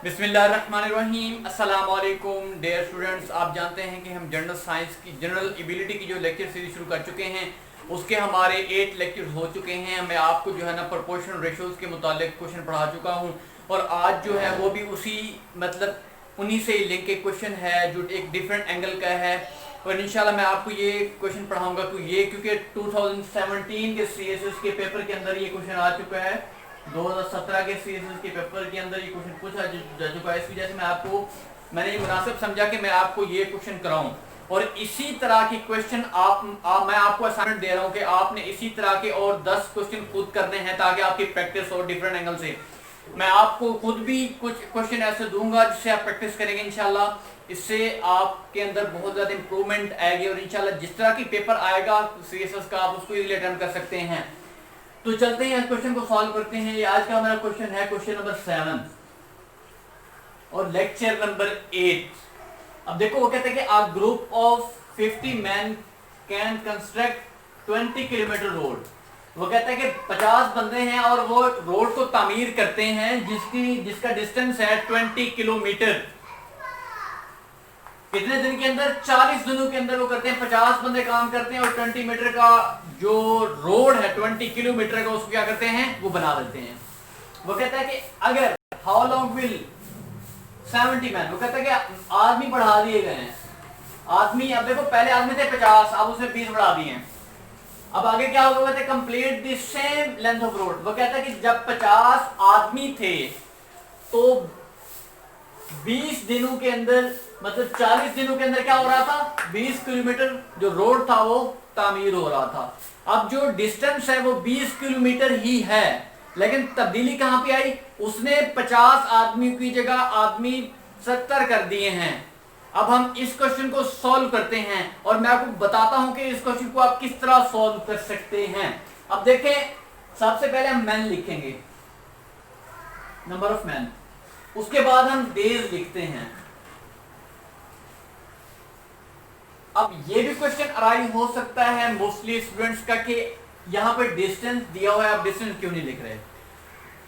बिस्मिल्लाहिर्रहमानिर्रहीम। अस्सलाम वालेकुम डियर स्टूडेंट्स। आप जानते हैं कि हम जनरल साइंस की जनरल एबिलिटी की जो लेक्चर सीरीज शुरू कर चुके हैं, उसके हमारे 8 लेक्चर्स हो चुके हैं। मैं आपको जो है ना प्रोपोर्शनल रेशोज़ के मुतालिक क्वेश्चन पढ़ा चुका हूं और आज जो है वो भी उसी उन्हीं से लिंक के क्वेश्चन है जो एक डिफरेंट एंगल का है। और इंशाल्लाह मैं आपको ये क्वेश्चन पढ़ाऊंगा क्योंकि 2017 के सीएसएस के पेपर के अंदर ये क्वेश्चन आ चुका है। 2017 के सीएसएस के पेपर के अंदर ये क्वेश्चन पूछा जा चुका है। इस वजह से मैंने ये मुनासिब समझा कि मैं आपको ये क्वेश्चन कराऊं और इसी तरह के क्वेश्चन मैं आपको असाइनमेंट दे रहा हूं कि आपने इसी तरह के और 10 क्वेश्चन खुद करने हैं ताकि आपकी प्रैक्टिस हो डिफरेंट एंगल से। मैं आपको खुद भी कुछ क्वेश्चन ऐसे दूंगा जिससे आप प्रैक्टिस करेंगे इंशाल्लाह। इससे आपके अंदर बहुत ज़्यादा इंप्रूवमेंट आएगी और इंशाल्लाह जिस तरह की पेपर आएगा सीएसएस का आप उसको इजीली अटेम्प्ट कर सकते हैं। तो चलते हैं इस क्वेश्चन को सॉल्व करते हैं। ये आज का हमारा क्वेश्चन है क्वेश्चन नंबर 7 और लेक्चर नंबर 8। अब देखो वो कहते हैं कि a group of 50 man can construct 20 kilometre road. वो कहता है कि 50 बंदे हैं और वो रोड को तामीर करते हैं जिसका डिस्टेंस है 20 किलोमीटर। कितने दिन के अंदर? 40 दिनों के अंदर वो करते हैं। 50 बंदे काम करते हैं और 20 मीटर का जो रोड है 20 किलोमीटर का उसको क्या करते हैं? वो बना देते हैं। वो कहता है कि अगर हाउ लॉन्ग विल 70 मैन, वो कहता है कि आदमी बढ़ा दिए गए हैं। आदमी, अब देखो पहले आदमी थे 50, अब उसमें 20 बढ़ा दिए हैं। अब आगे क्या होगा? कहते हैं complete the same length of road. वो कहता है कि जब 50 आदमी थे तो 20 दिनों के अंदर 40 दिनों के अंदर क्या हो रहा था? 20 किलोमीटर जो रोड था वो तामीर हो रहा था। अब जो डिस्टेंस है वो 20 किलोमीटर ही है, लेकिन तब्दीली कहां पे आई? उसने 50 आदमी की जगह आदमी 70 कर दिए हैं। अब हम इस क्वेश्चन को सॉल्व करते हैं और मैं आपको बताता हूं कि इस क्वेश्चन को आप किस तरह सॉल्व कर सकते हैं। अब देखें, सबसे पहले हम मैन लिखेंगे, नंबर ऑफ मैन। उसके बाद हम डेज लिखते हैं। अब ये भी क्वेश्चन अराइज हो सकता है मोस्टली स्टूडेंट्स का कि यहां पर डिस्टेंस दिया हुआ है, आप डिस्टेंस क्यों नहीं लिख रहे?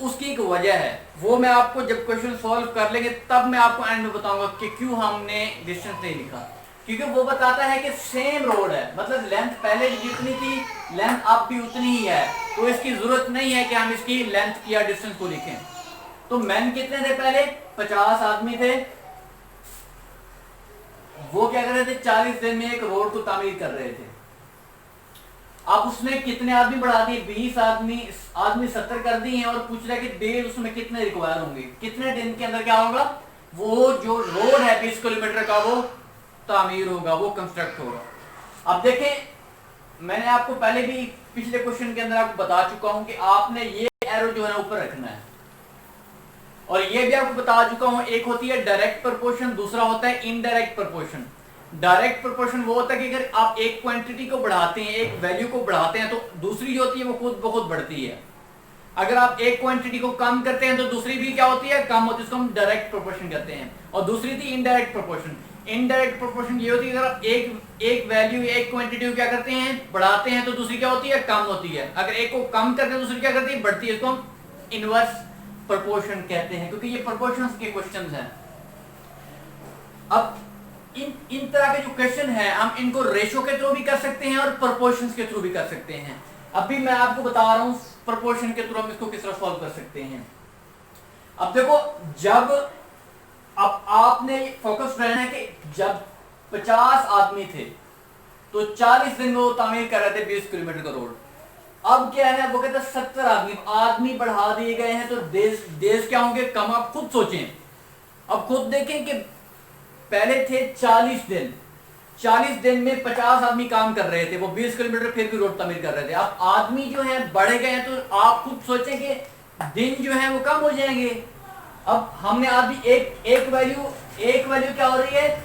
उसकी एक वजह है, वो मैं आपको जब क्वेश्चन सॉल्व कर लेंगे तब मैं आपको एंड में बताऊंगा कि क्यों हमने डिस्टेंस नहीं लिखा। क्योंकि वो बताता है कि सेम रोड है, मतलब लेंथ पहले जितनी थी लेंथ अब भी उतनी ही है, तो इसकी जरूरत नहीं है कि हम इसकी लेंथ या डिस्टेंस को लिखें। तो मैन कितने थे? पहले 50 आदमी थे। वो क्या कर रहे थे? 40 दिन में एक रोड को तामीर कर रहे थे। अब उसने कितने आदमी बढ़ा दिए? 20 आदमी 70 कर दिए हैं और पूछ रहा है कि डेज उसमें कितने रिक्वायर होंगे, कितने दिन के अंदर क्या होगा? वो जो रोड है 20 किलोमीटर का वो तामीर होगा, वो कंस्ट्रक्ट होगा। अब देखें, मैंने आपको पहले भी पिछले क्वेश्चन के अंदर आपको बता चुका हूं कि आपने ये एरो जो है ना ऊपर रखना है और ये भी आपको बता चुका हूं, एक होती है डायरेक्ट प्रोपोर्शन, दूसरा होता है इनडायरेक्ट प्रोपोर्शन। डायरेक्ट प्रोपोर्शन वो होता है कि अगर आप एक क्वांटिटी को बढ़ाते हैं, एक वैल्यू को बढ़ाते हैं, तो दूसरी जो होती है वो खुद बहुत बढ़ती है। अगर आप एक क्वांटिटी को कम करते हैं तो दूसरी भी क्या होती है? कम होती है। इसको हम डायरेक्ट प्रोपोर्शन कहते हैं। और दूसरी थी इनडायरेक्ट प्रोपोर्शन। इनडायरेक्ट प्रोपोर्शन ये होती है अगर आप एक वैल्यू एक क्वांटिटी को क्या करते हैं? बढ़ाते हैं, तो दूसरी क्या होती है? कम होती है। अगर एक को कम करते हैं दूसरी क्या करती है? बढ़ती है। इसको हम इनवर्स प्रोपोर्शन कहते हैं, क्योंकि ये प्रोपोर्शंस के क्वेश्चंस हैं। अब इन तरह के जो क्वेश्चन है हम इनको रेशो के थ्रू भी कर सकते हैं और प्रोपोर्शंस के थ्रू भी कर सकते हैं। अभी मैं आपको बता रहा हूं प्रोपोर्शन के थ्रू हम इसको किस तरह सॉल्व कर सकते हैं। अब देखो, अब आपने फोकस रहना है कि जब 50 आदमी थे तो 40 दिन में वो तामीर कर रहे थे 20 किलोमीटर का रोड। अब क्या है? वो कहते हैं 70 आदमी बढ़ा दिए गए हैं, तो देश क्या होंगे? कम। आप खुद सोचें, अब खुद देखें कि पहले थे 40 दिन में 50 आदमी काम कर रहे थे, वो 20 किलोमीटर फिर भी रोड तामीर कर रहे थे। अब आदमी जो है बढ़े गए हैं, तो आप खुद सोचें कि दिन जो है वो कम हो जाएंगे। अब हमने आदमी एक वैल्यू क्या हो रही है?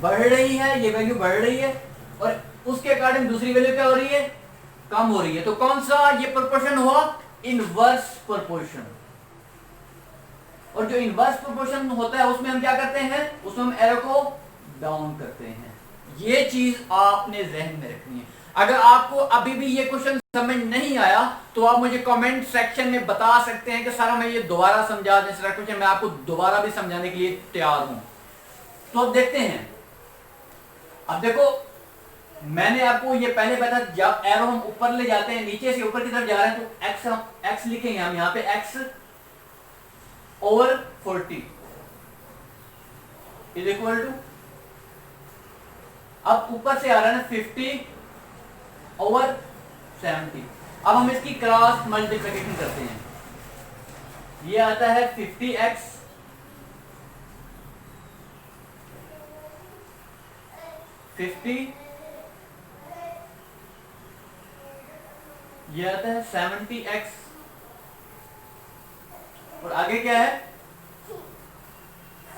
बढ़ रही है, ये वैल्यू बढ़ रही है और उसके अकॉर्डिंग दूसरी वैल्यू क्या हो रही है? कम हो रही है। तो कौन सा ये प्रोपोर्शन हुआ? Inverse proportion. और जो इनवर्स प्रोपोर्शन होता है उसमें हम क्या करते हैं? उसमें हम एरो को डाउन करते हैं। ये चीज आपने जहन में रखनी है। अगर आपको अभी भी ये क्वेश्चन समझ नहीं आया तो आप मुझे कमेंट सेक्शन में बता सकते हैं कि सर हमें ये दोबारा समझा दें, सर क्वेश्चन मैं आपको दोबारा भी समझाने के लिए तैयार हूं। तो अब देखते हैं। अब देखो मैंने आपको ये पहले बताया, जब एरो हम ऊपर ले जाते हैं, नीचे से ऊपर की तरफ जा रहे हैं, तो एक्स लिखेंगे हम यहां पे x over 40 is equal to, अब ऊपर से आ रहा है ना 50 ओवर 70। अब हम इसकी क्रॉस मल्टीप्लिकेशन करते हैं, ये आता है 50x 50, ये आता है 70x, और आगे क्या है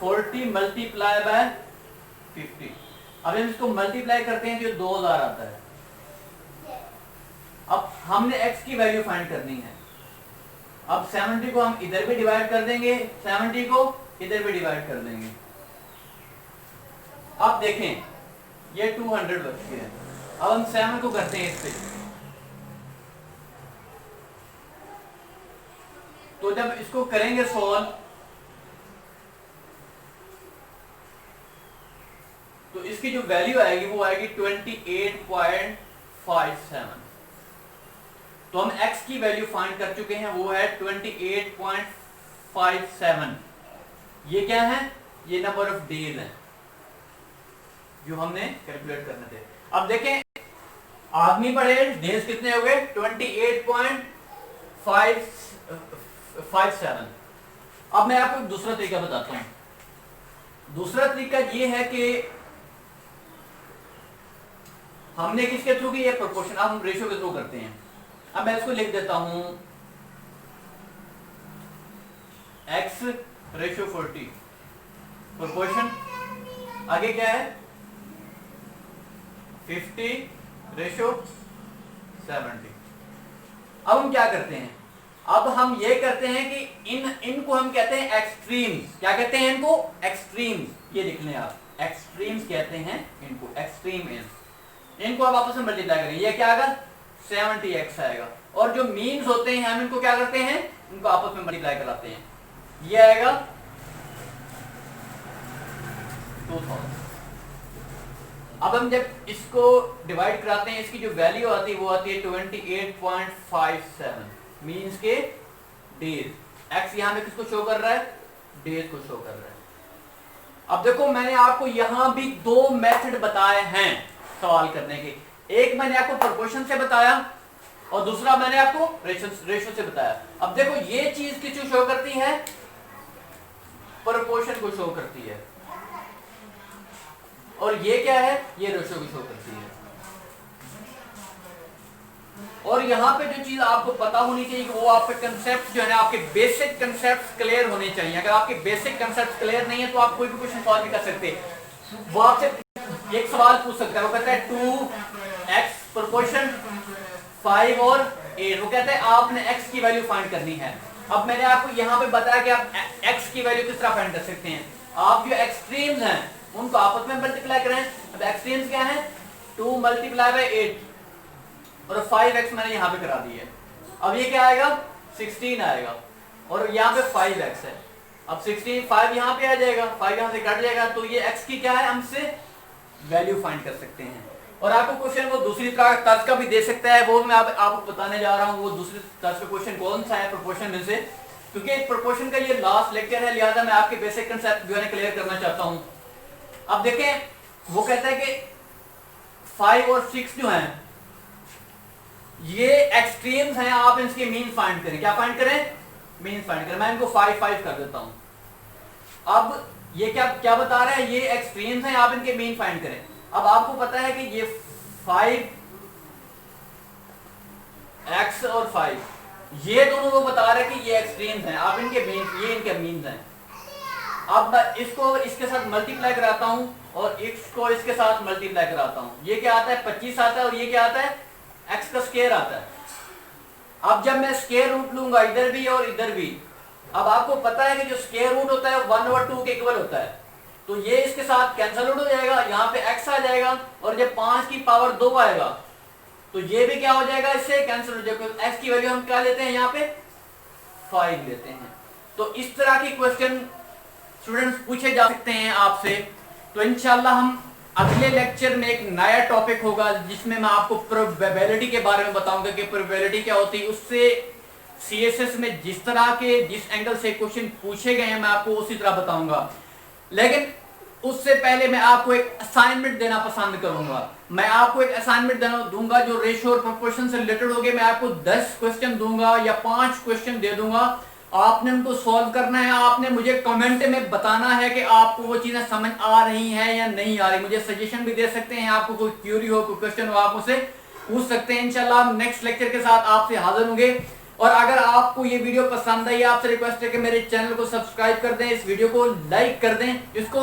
40 मल्टीप्लाई बाय 50। अब हम इसको मल्टीप्लाई करते हैं तो 2000 आता है। अब हमने x की वैल्यू फाइंड करनी है। अब 70 को हम इधर भी डिवाइड कर देंगे, 70 को इधर भी डिवाइड कर देंगे। अब देखें ये 200 बच गया। अब हम 7 को करते हैं इस पे, तो जब इसको करेंगे सॉल्व तो इसकी जो वैल्यू आएगी वो आएगी 28.57। तो हम x की वैल्यू फाइंड कर चुके हैं, वो है 28.57। ये क्या है, ये नंबर ऑफ डेज है जो हमने कैलकुलेट करने थे। अब देखें आदमी पढ़े, डेज कितने हो गए 28.57। अब मैं आपको दूसरा तरीका बताता हूं। दूसरा तरीका ये है कि हमने किसके थ्रू की, ये प्रोपोर्शन, अब हम रेशियो के थ्रू करते हैं। अब मैं इसको लिख देता हूं x रेशियो 40 प्रोपोर्शन, आगे क्या है 50 रेशियो 70। अब हम क्या करते हैं, अब हम ये करते हैं कि इनको हम कहते हैं एक्सट्रीम्स। क्या कहते हैं इनको, एक्सट्रीम्स। ये लिख लें आप, एक्सट्रीम्स कहते हैं इनको, एक्सट्रीम इनको आप आपस में मल्टीप्लाई करेंगे, ये क्या आएगा 70x आएगा। और जो मीन्स होते हैं हम इनको क्या करते हैं, इनको आपस में मल्टीप्लाई कराते हैं, ये आएगा 2000। अब हम जब इसको डिवाइड कराते हैं, इसकी जो वैल्यू आती है वो आती है 28.57 मीन्स के डेज। एक्स यहां में किसको शो कर रहा है, डेज को शो कर रहा है। अब देखो मैंने आपको यहां भी दो मेथड बताए हैं सवाल करने के, एक मैंने आपको प्रोपोर्शन से बताया और दूसरा मैंने आपको रेशियो से बताया। अब देखो ये चीज किसको शो करती है, प्रोपोर्शन को शो करती है, और ये क्या है, ये रेशियो को शो करती है। और यहां पे जो चीज आपको पता होनी चाहिए कि वो आपके कंसेप्ट जो है ना, आपके बेसिक कंसेप्ट क्लियर होने चाहिए। अगर आपके बेसिक कंसेप्ट क्लियर नहीं है तो आप कोई भी क्वेश्चन सॉल्व नहीं कर सकते। वो आपसे एक सवाल पूछ सकता है, वो कहता है 2x प्रोपोर्शन 5 और 8, वो कहता है आपने x की वैल्यू फाइंड करनी है। अब मैंने आपको यहाँ पे बताया कि आप x की वैल्यू किस तरह फाइंड कर सकते हैं। आप जो एक्सट्रीम्स हैं उनको आपस में मल्टीप्लाई करें। अब एक्सट्रीम्स क्या है, 2 मल्टीप्लाई बाय 8 और 5x मैंने यहाँ पे करा दी है। अब ये क्या आएगा 16 आएगा, और यहाँ पे 5x है। अब 16 5 यहाँ पे आ जाएगा, 5 यहाँ से कट जाएगा, तो ये x की क्या है, हमसे वैल्यू फाइंड कर सकते हैं। और आपको क्वेश्चन वो दूसरी तर्ज का भी दे सकता है, वो मैं आपको बताने जा रहा हूँ। वो दूसरी तर्ज का क्वेश्चन कौन सा है प्रोपोर्शन में से, क्योंकि प्रोपोर्शन का ये लास्ट लेक्चर है, लिहाजा मैं आपके बेसिक कंसेप्ट जो है क्लियर करना चाहता हूँ। अब देखें वो कहता है कि 5 और 6 जो हैं ये एक्सट्रीम्स हैं, आप इनके मीन फाइंड करें। क्या फाइंड करें, मीन फाइंड करें। मैं इनको 5 5 कर देता हूं। अब ये क्या बता रहा है, ये एक्सट्रीम्स हैं, आप इनके मीन फाइंड करें। अब आपको पता है कि ये 5x और 5 ये दोनों वो बता रहे हैं कि ये एक्सट्रीम्स हैं, आप इनके मीन, ये इनके मीन्स हैं। अब मैं इसको इसके साथ मल्टीप्लाई कराता हूं और इसको इसके साथ मल्टीप्लाई कराता हूं। ये क्या आता है 25 आता है, और ये क्या आता है x का स्क्वायर आता है। अब जब मैं स्क्वायर रूट लूंगा इधर भी और इधर भी, अब आपको पता है कि जो स्क्वायर रूट होता है 1/2 के इक्वल होता है, तो ये इसके साथ कैंसल आउट हो जाएगा, यहाँ पे x आ जाएगा, और जब 5 की पावर 2 आएगा तो ये भी क्या हो जाएगा, इससे कैंसिल हो जाएगा। x की वैल्यू हम क्या लेते हैं यहाँ पे 5 लेते हैं। तो इस तरह के क्वेश्चन स्टूडेंट्स पूछे जा सकते हैं आपसे। तो इंशाल्लाह हम अगले लेक्चर में एक नया टॉपिक होगा जिसमें मैं आपको प्रोबेबिलिटी के बारे में बताऊंगा कि प्रोबेबिलिटी क्या होती है। उससे सीएसएस में जिस तरह के जिस एंगल से क्वेश्चन पूछे गए हैं मैं आपको उसी तरह बताऊंगा। लेकिन उससे पहले मैं आपको एक असाइनमेंट देना पसंद करूंगा। मैं आपको एक असाइनमेंट दूंगा जो रेशियो और प्रोपोर्शन से रिलेटेड होगी। मैं आपको 10 क्वेश्चन दूंगा या 5 क्वेश्चन दे दूंगा, आपने उनको सॉल्व करना है। आपने मुझे कमेंट में बताना है कि आपको वो चीजें समझ आ रही हैं या नहीं आ रही। मुझे सजेशन भी दे सकते हैं, आपको कोई क्यूरी हो, कोई क्वेश्चन हो, आप मुझसे पूछ सकते हैं। इंशाल्लाह हम नेक्स्ट लेक्चर के साथ आपसे हाजिर होंगे। और अगर आपको ये वीडियो पसंद आई, आपसे रिक्वेस्ट है कि मेरे चैनल को सब्सक्राइब कर दें, इस वीडियो को लाइक कर दें, इसको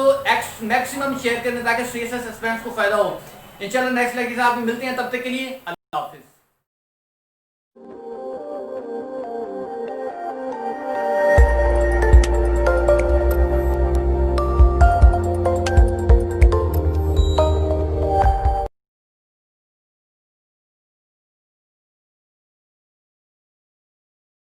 मैक्सिमम शेयर कर दें ताकि सीएसएस एस्पिरेंट्स को फायदा हो। इंशाल्लाह नेक्स्ट लेक्चर के साथ मिलते हैं, तब तक के लिए